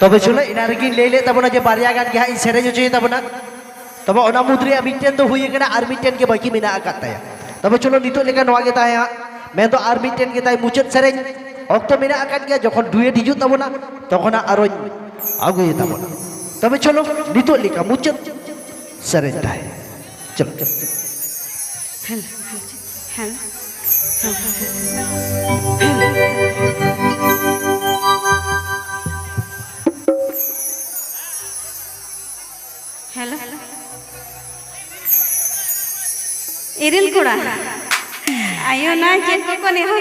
तबे चलो इन ले तबना जे बारिया गान के हाँ सेरेज होचोय तबना तब ओना मुद्रे मिट्टन तो हुई गना आर मिट्टन के बाकी मेना आकाताया तबे चलो नितो लेका नोआ के ताया मैं तो आर मिट्टन के ताय मुचत सेरेज ऑक्टो मेना आकात गया जखन डुएट हिजु तबना तखना आरो आगुय तबना तबे चलो नितो लेका मुचत सेरेज ताय चलो हेलो इरिल कोड़ा आयो ना चेक को ने हो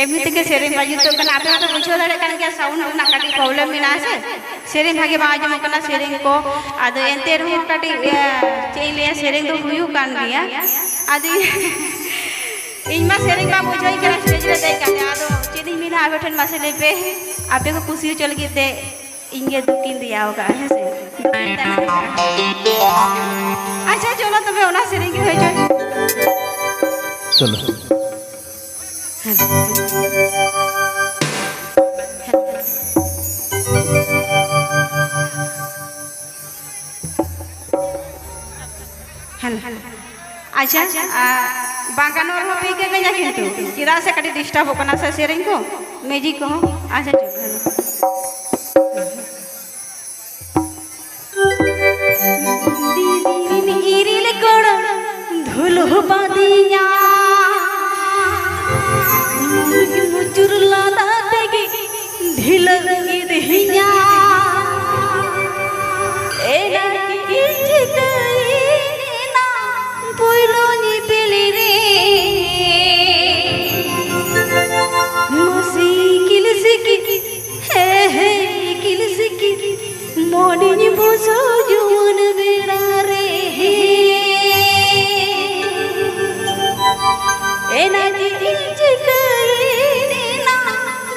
एमनी तक सेरेन बाजू तो कना आपे तो बुझो दाड़े कान के साउंड ना काटी प्रॉब्लम मिना से सेरेन भागे बाजू म कना सेरेन को आदो एंते रहो काटी चेले सेरेन तो हुयु कान गया आदि इनमा सेरेन का बुझोई करा स्टेज रे दे काटे आदो चेदी मिना आगठन मासे लेपे आपे को खुशी चल गीते इंगे दुकिन दिया होगा है से अच्छा चलो तबे ओना सेरेन के होय जाय चलो अच्छा बागानोर हो पे के गया किंतु किरा से कटी डिस्टर्ब हो कना से सेरिंग को म्यूजिक को अच्छा इरिल कोड़ धुलो बादिया मुचुर लादा तेगी ढिल दिहिया एना इचिकइना पुइलो नि पेली रे मोसी किलसिकी हे किलसिकी मोनी बोसो जुन बेड़ा रे एना इचिकइना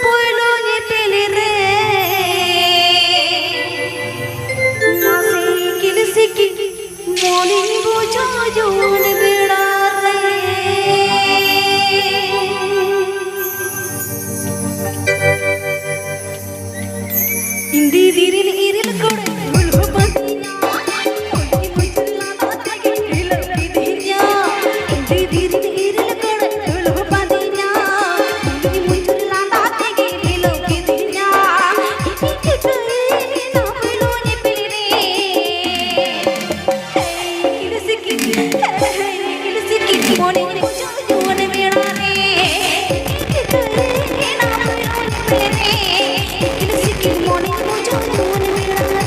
पुइलो नि पेली रे मोसी किलसिकी मोनी बोसो जुन बेड़ा रे इंदी दिरिल इरिल कोड़ धुलो बादिया कोई मुचला ताके ढिल दिहिया इंदी दिरिल इरिल कोड़ धुलो बादिया कोई मुचला ताके ढिल दिहिया किचकई ना मिलो ने पेरे किलसिकी मोने मुचो जुवन बेड़ा रे किचकई ना मिलो ने पेरे किलसिकी मोने मुचो जुवन बेड़ा रे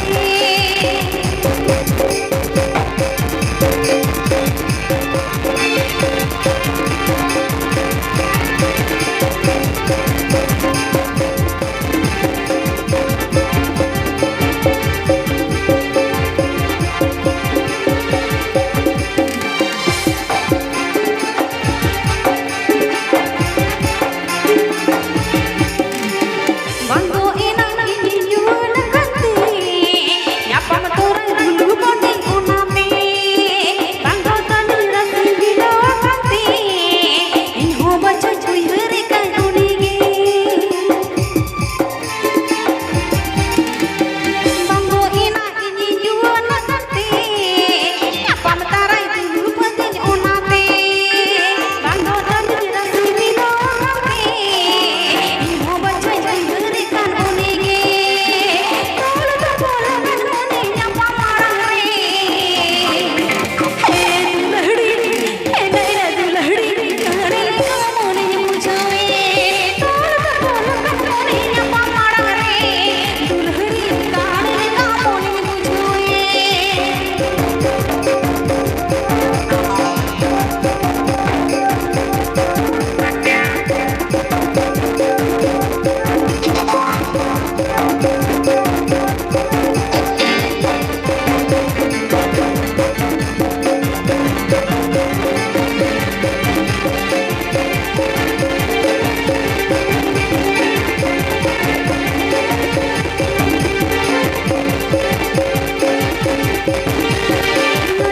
Banggo inang injun kanti nyapam turang dulu boni uname banggo tani rasi bilo kanti inho baca cuy hari kanunige banggo inang injun kanti nyapam tarai dulu boni uname banggo tani rasi bilo kanti inho baca cuy hari kanunige tol to bola kanune nyapa marang re he dulhadi kare kamone mujhoe tol to bola kanune nyapa marang re dulhadi kare kamone mujhoe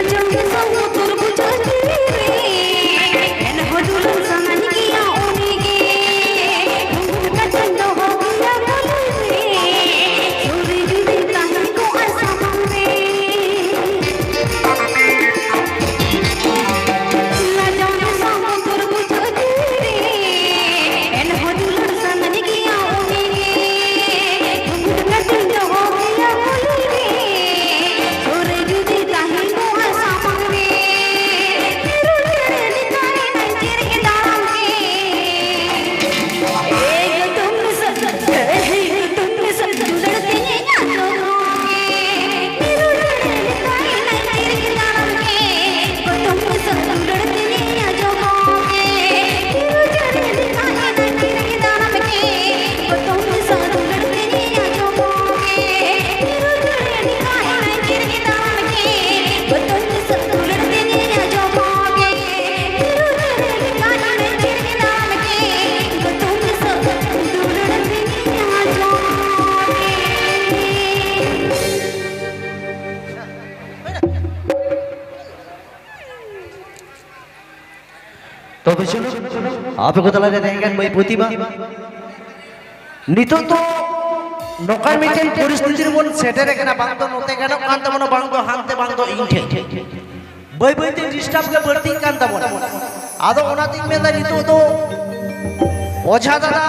Jangan sama turbuja diri, en hodulan saman kiya onige, kacang doh kiya boleh, suri judi tahan ko asam re. Jangan sama turbuja diri, en hodulan saman kiya onige, kacang doh kiya boleh, suri judi tahan ko asam re. तो चलो आपको तला देते हैं मैं प्रतिभा नितो तो नौकर मिट्टी परिस्थिति रे बोल सेटर के ना बांग तो नोते गनो कांत मनो बांग तो हांते बांग तो इंठे ᱵᱟᱹᱭ ᱵᱟᱹᱭᱛᱮ ᱰᱤᱥᱴᱟᱨᱵ ᱜᱮ ᱵᱟᱹᱲᱛᱤᱜ ᱠᱟᱱ ᱛᱟᱵᱚᱱᱟ ᱟᱫᱚ ᱚᱱᱟᱛᱤᱧ ᱢᱮᱱᱫᱟ ᱱᱤᱛᱚᱜ ᱫᱚ ᱚᱡᱷᱟ ᱫᱟᱫᱟ